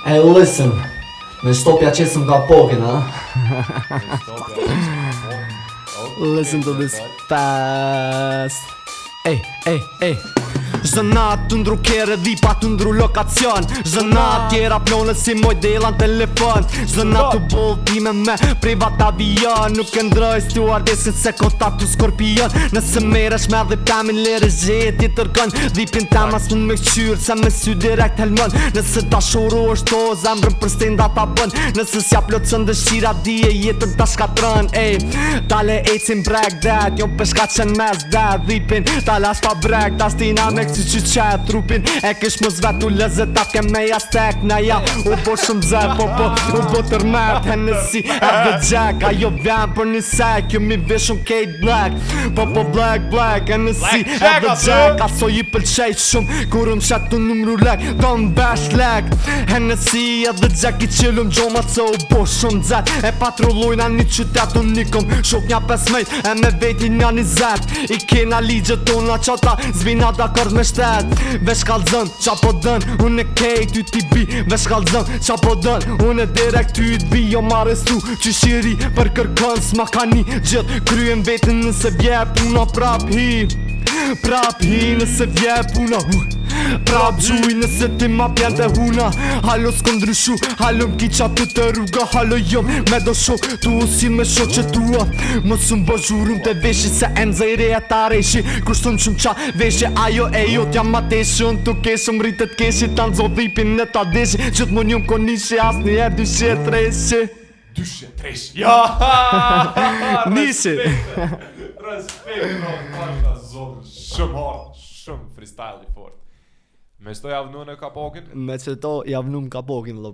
Hey, listen, në shtopja qesëm ka pokin, ha? Listen to this fast. Ej. Zënat të ndru kere dhipa të ndru lokacion. Zënat tjera plonë si moj dela në telefon. Zënat të boltime me privat avion. Nuk e ndroj stewardessin se kota të skorpion. Nëse meresh me dhe pemin lere gjeti tërkon. Dhipin temas mund me qyrë se me sy direkt helmon. Nëse ta shuru është to zemrën për stenda ta bën. Nëse s'ja plotësën dëshira dije jetën ta shkatron. Ej, tale ejcin brek dat, jo përshka qen mes dat. Dhipin talas pa brek, ta stina me si që qe trupin. E kësh më zvetu lezet a ke me jastek. Na ja u bo shumë zek, po u bo tërmet. Hennessy edhe Jack, ajo vjen për një sek. Jo mi vishëm Kate Black, po black Hennessy edhe Jack. Aso i pëlqej shumë kur shet të numru lek. Don bash lek Hennessy edhe Jack i qilum gjomat se u bo shumë zet. E patrullujna një qytet unë nikom shok nja 15 e me veti nja 20. I kena ligjet tona qata zvina dakord me shtet. Vesh kalzën, qa po dën, unë e kej ty t'i bi. Vesh kalzën, qa po dën, unë e direkt ty t'bi. Jo m'arestu, qyshiri për kërkën s'ma ka një gjithë. Kryen vetin nëse vje puna prap hi. Prap hi nëse vje puna prap gjuj nëse ti ma pjen të huna. Halo s'kom ndryshu, halo m'ki qatë të rruga. Halo jom me do shok, tu usin me shok që tua. Mos m'bo zhurum të veshi se enza i reja ta reshi. Kushtun shumë qa veshi ajo e jot jam ma teshi. Unë tu keshëm rritet keshi ta nzo dhipin në ta deshi. Gjithë më njëm konishi as një e dyshe treshi. Dyshe treshi, ja! Nishi. Respekt, bro, shumë hard, shumë freestyle i fort. Me shto javnu në kapokin? Me që to javnum kapokin,